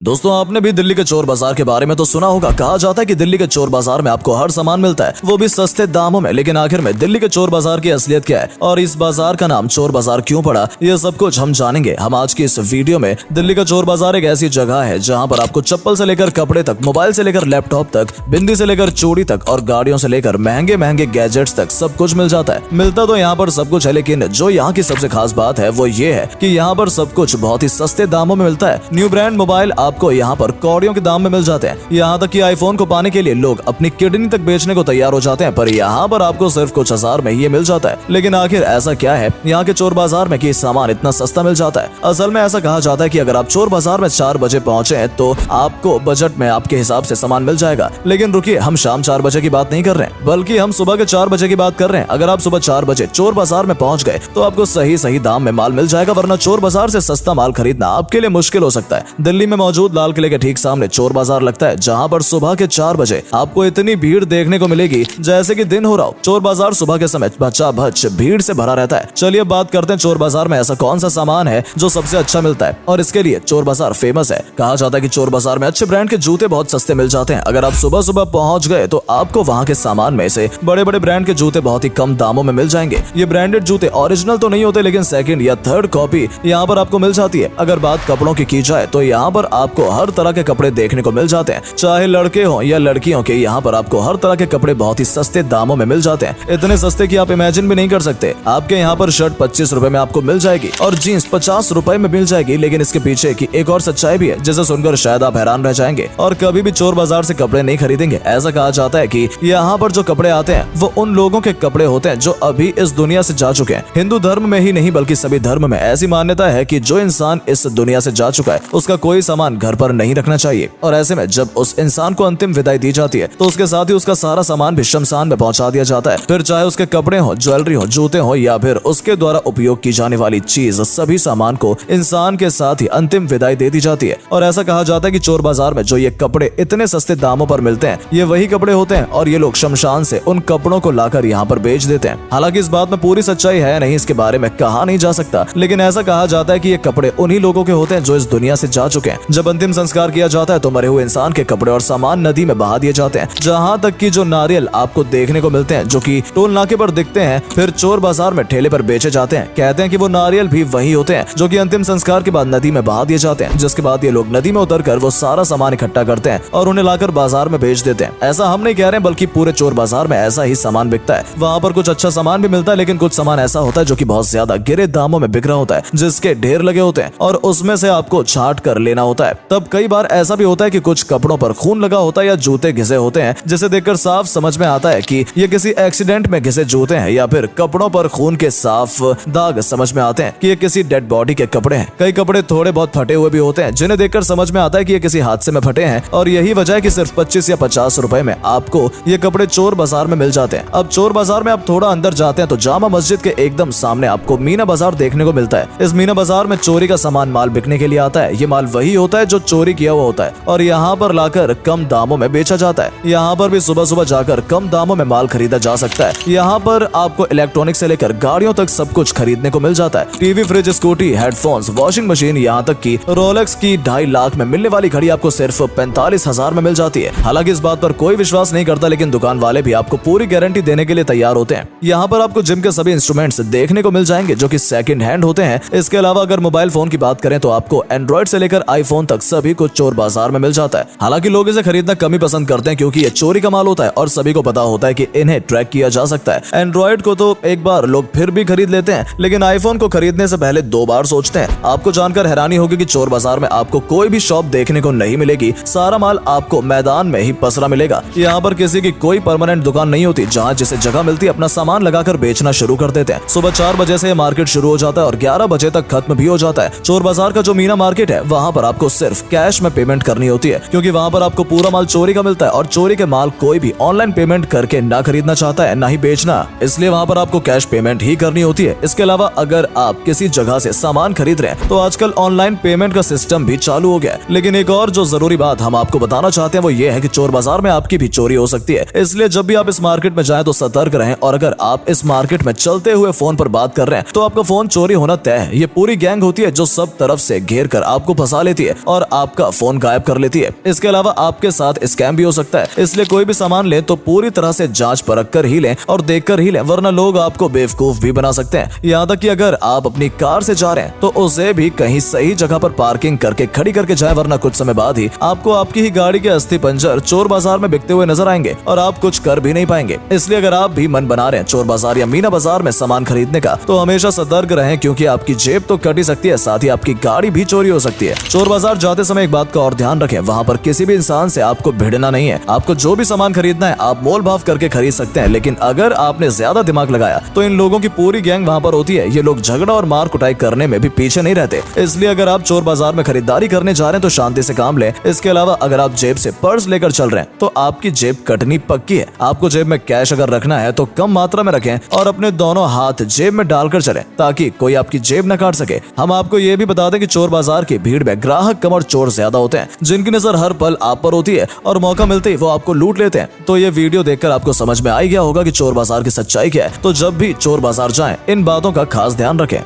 दोस्तों आपने भी दिल्ली के चोर बाजार के बारे में तो सुना होगा। कहा जाता है कि दिल्ली के चोर बाजार में आपको हर सामान मिलता है, वो भी सस्ते दामों में। लेकिन आखिर में दिल्ली के चोर बाजार की असलियत क्या है और इस बाजार का नाम चोर बाजार क्यों पड़ा, ये सब कुछ हम जानेंगे हम आज की इस वीडियो में। दिल्ली का चोर बाजार एक ऐसी जगह है जहाँ पर आपको चप्पल से लेकर कपड़े तक, मोबाइल से लेकर लैपटॉप तक, बिंदी से लेकर चूड़ी तक और गाड़ियों से लेकर महंगे महंगे गैजेट्स तक सब कुछ मिल जाता है। मिलता तो यहाँ पर सब कुछ है, लेकिन जो यहाँ की सबसे खास बात है वो ये है कि यहाँ पर सब कुछ बहुत ही सस्ते दामों में मिलता है। न्यू ब्रांड मोबाइल आपको यहाँ पर कौड़ियों के दाम में मिल जाते हैं। यहाँ तक कि आईफोन को पाने के लिए लोग अपनी किडनी तक बेचने को तैयार हो जाते हैं, पर यहाँ पर आपको सिर्फ कुछ हजार में ये मिल जाता है। लेकिन आखिर ऐसा क्या है यहाँ के चोर बाजार में कि सामान इतना सस्ता मिल जाता है? असल में ऐसा कहा जाता है कि अगर आप चोर बाजार में 4 बजे पहुंचे हैं तो आपको बजट में आपके हिसाब से सामान मिल जाएगा। लेकिन रुकिए, हम शाम 4 बजे की बात नहीं कर रहे हैं, बल्कि हम सुबह के 4 बजे की बात कर रहे हैं। अगर आप सुबह 4 बजे चोर बाजार में पहुंच गए तो आपको सही दाम में माल मिल जाएगा, वरना चोर बाजार से सस्ता माल खरीदना आपके लिए मुश्किल हो सकता है। दिल्ली में मौजूद लाल किले के ठीक सामने चोर बाजार लगता है, जहां पर सुबह के 4 बजे आपको इतनी भीड़ देखने को मिलेगी जैसे कि दिन हो रहा हो। चोर बाजार सुबह के समय बचा बच भीड़ से भरा रहता है। चलिए बात करते हैं चोर बाजार में ऐसा कौन सा सामान है जो सबसे अच्छा मिलता है और इसके लिए चोर बाजार फेमस है। कहा जाता है कि चोर बाजार में अच्छे ब्रांड के जूते बहुत सस्ते मिल जाते हैं। अगर आप सुबह सुबह पहुंच गए तो आपको वहां के सामान में से बड़े बड़े ब्रांड के जूते बहुत ही कम दामों में मिल जाएंगे। ये ब्रांडेड जूते ओरिजिनल तो नहीं होते, लेकिन सेकंड या थर्ड कॉपी यहाँ पर आपको मिल जाती है। अगर बात कपड़ों की जाए तो यहाँ पर आपको हर तरह के कपड़े देखने को मिल जाते हैं, चाहे लड़के हो या लड़कियों के। यहाँ पर आपको हर तरह के कपड़े बहुत ही सस्ते दामों में मिल जाते हैं, इतने सस्ते कि आप इमेजिन भी नहीं कर सकते। आपके यहाँ पर शर्ट 25 रुपए में आपको मिल जाएगी और जीन्स 50 रुपए में मिल जाएगी। लेकिन इसके पीछे की एक और सच्चाई भी है जिसे सुनकर शायद आप हैरान रह जाएंगे और कभी भी चोर बाजार से कपड़े नहीं खरीदेंगे। ऐसा कहा जाता है कि यहाँ पर जो कपड़े आते हैं वो उन लोगों के कपड़े होते हैं जो अभी इस दुनिया से जा चुके हैं। हिंदू धर्म में ही नहीं बल्कि सभी धर्म में ऐसी मान्यता है कि जो इंसान इस दुनिया से जा चुका है उसका कोई सामान घर पर नहीं रखना चाहिए। और ऐसे में जब उस इंसान को अंतिम विदाई दी जाती है तो उसके साथ ही उसका सारा सामान भी शमशान में पहुंचा दिया जाता है। फिर चाहे उसके कपड़े हो, ज्वेलरी हो, जूते हो या फिर उसके द्वारा उपयोग की जाने वाली चीज, सभी सामान को इंसान के साथ ही अंतिम विदाई दे दी जाती है। और ऐसा कहा जाता है कि चोर बाजार में जो ये कपड़े इतने सस्ते दामों पर मिलते हैं ये वही कपड़े होते हैं और ये लोग शमशान से उन कपड़ों को लाकर यहाँ पर बेच देते हैं। हालांकि इस बात में पूरी सच्चाई है नहीं, इसके बारे में कहा नहीं जा सकता, लेकिन ऐसा कहा जाता है कि ये कपड़े उन्हीं लोगों के होते हैं जो इस दुनिया से जा चुके हैं। जब अंतिम संस्कार किया जाता है तो मरे हुए इंसान के कपड़े और सामान नदी में बहा दिए जाते हैं। जहाँ तक कि जो नारियल आपको देखने को मिलते हैं जो कि टोल नाके पर दिखते हैं, फिर चोर बाजार में ठेले पर बेचे जाते हैं। कहते हैं कि वो नारियल भी वही होते हैं जो कि अंतिम संस्कार के बाद नदी में बहा दिए जाते हैं, जिसके बाद ये लोग नदी में उतरकर वो सारा सामान इकट्ठा करते हैं और उन्हें लाकर बाजार में बेच देते हैं। ऐसा हम नहीं कह रहे, बल्कि पूरे चोर बाजार में ऐसा ही सामान बिकता है। वहाँ पर कुछ अच्छा सामान भी मिलता है, लेकिन कुछ सामान ऐसा होता है जो कि बहुत ज्यादा गिरे दामों में बिक रहा होता है, जिसके ढेर लगे होते हैं और उसमें से आपको छांट कर लेना होता है। तब कई बार ऐसा भी होता है कि कुछ कपड़ों पर खून लगा होता है या जूते घिसे होते हैं, जिसे देखकर साफ समझ में आता है कि ये किसी एक्सीडेंट में घिसे जूते हैं, या फिर कपड़ों पर खून के साफ दाग समझ में आते हैं कि ये किसी डेड बॉडी के कपड़े हैं। कई कपड़े थोड़े बहुत फटे हुए भी होते हैं, जिन्हें देखकर समझ में आता है कि ये किसी हादसे में फटे हैं। और यही वजह है कि सिर्फ 25 या 50 रुपए में आपको ये कपड़े चोर बाजार में मिल जाते हैं। अब चोर बाजार में आप थोड़ा अंदर जाते हैं तो जामा मस्जिद के एकदम सामने आपको मीना बाजार देखने को मिलता है। इस मीना बाजार में चोरी का सामान माल बिकने के लिए आता है। ये माल वही होता है जो चोरी किया हुआ होता है और यहाँ पर लाकर कम दामों में बेचा जाता है। यहाँ पर भी सुबह सुबह जाकर कम दामों में माल खरीदा जा सकता है। यहाँ पर आपको इलेक्ट्रॉनिक से लेकर गाड़ियों तक सब कुछ खरीदने को मिल जाता है। TV, fridge, scooty, headphones, washing machine, यहाँ तक कि रोलेक्स की 2.5 लाख में मिलने वाली घड़ी आपको सिर्फ 45,000 में मिल जाती है। हालांकि इस बात पर कोई विश्वास नहीं करता, लेकिन दुकान वाले भी आपको पूरी गारंटी देने के लिए तैयार होते हैं। यहाँ पर आपको जिम के सभी इंस्ट्रूमेंट्स देखने को मिल जाएंगे जो कि सेकंड हैंड होते हैं। इसके अलावा अगर मोबाइल फोन की बात करें तो आपको एंड्रॉइड से लेकर आईफोन तक सभी कुछ चोर बाजार में मिल जाता है। हालांकि लोग इसे खरीदना कम ही पसंद करते हैं क्योंकि ये चोरी का माल होता है और सभी को पता होता है कि इन्हें ट्रैक किया जा सकता है। एंड्रॉइड को तो एक बार लोग फिर भी खरीद लेते हैं, लेकिन आईफोन को खरीदने से पहले 2 बार सोचते हैं। आपको जानकर हैरानी होगी कि चोर बाजार में आपको कोई भी शॉप देखने को नहीं मिलेगी। सारा माल आपको मैदान में ही पसरा मिलेगा। यहाँ पर किसी की कोई परमानेंट दुकान नहीं होती, जहाँ जिसे जगह मिलती है अपना सामान लगाकर बेचना शुरू कर देते हैं। सुबह 4 बजे से मार्केट शुरू हो जाता है और 11 बजे तक खत्म भी हो जाता है। चोर बाजार का जो मीना मार्केट है वहाँ पर आपको सिर्फ कैश में पेमेंट करनी होती है, क्योंकि वहाँ पर आपको पूरा माल चोरी का मिलता है और चोरी के माल कोई भी ऑनलाइन पेमेंट करके ना खरीदना चाहता है ना ही बेचना, इसलिए वहाँ पर आपको कैश पेमेंट ही करनी होती है। इसके अलावा अगर आप किसी जगह से सामान खरीद रहे हैं तो आजकल ऑनलाइन पेमेंट का सिस्टम भी चालू हो गया है। लेकिन एक और जो जरूरी बात हम आपको बताना चाहते हैं वो ये है कि चोर बाजार में आपकी भी चोरी हो सकती है, इसलिए जब भी आप इस मार्केट में जाएं तो सतर्क रहें। और अगर आप इस मार्केट में चलते हुए फोन पर बात कर रहे हैं तो आपका फोन चोरी होना तय है। ये पूरी गैंग होती है जो सब तरफ से घेर कर आपको फंसा लेती है और आपका फोन गायब कर लेती है। इसके अलावा आपके साथ स्कैम भी हो सकता है, इसलिए कोई भी सामान लें तो पूरी तरह से जांच परख कर ही लें और देख कर ही लें, वरना लोग आपको बेवकूफ भी बना सकते हैं। यहाँ तक कि अगर आप अपनी कार से जा रहे हैं तो उसे भी कहीं सही जगह पर पार्किंग करके खड़ी करके जाए, वरना कुछ समय बाद ही आपको आपकी ही गाड़ी के अस्थि पंजर चोर बाजार में बिकते हुए नजर आएंगे और आप कुछ कर भी नहीं पाएंगे। इसलिए अगर आप भी मन बना रहे हैं चोर बाजार या मीना बाजार में सामान खरीदने का, तो हमेशा सतर्क रहें, क्योंकि आपकी जेब तो कट ही सकती है, साथ ही आपकी गाड़ी भी चोरी हो सकती है। चोर बाजार जाते समय एक बात का और ध्यान रखें, वहाँ पर किसी भी इंसान से आपको भिड़ना नहीं है। आपको जो भी सामान खरीदना है आप मोल भाव करके खरीद सकते हैं, लेकिन अगर आपने ज्यादा दिमाग लगाया तो इन लोगों की पूरी गैंग वहाँ पर होती है। ये लोग झगड़ा और मार कुटाई करने में भी पीछे नहीं रहते। इसलिए अगर आप चोर बाजार में खरीदारी करने जा रहे हैं तो शांति से काम लें। इसके अलावा अगर आप जेब से पर्स लेकर चल रहे हैं तो आपकी जेब कटनी पक्की है। आपको जेब में कैश अगर रखना है तो कम मात्रा में रखें और अपने दोनों हाथ जेब में डालकर चलें, ताकि कोई आपकी जेब न काट सके। हम आपको ये भी बता दें कि चोर बाजार की भीड़ में ग्राहक कम और चोर ज्यादा होते हैं, जिनकी नजर हर पल आप पर होती है और मौका मिलते ही वो आपको लूट लेते हैं। तो ये वीडियो देखकर आपको समझ में आ गया होगा कि चोर बाजार की सच्चाई क्या है। तो जब भी चोर बाजार जाएं, इन बातों का खास ध्यान रखें।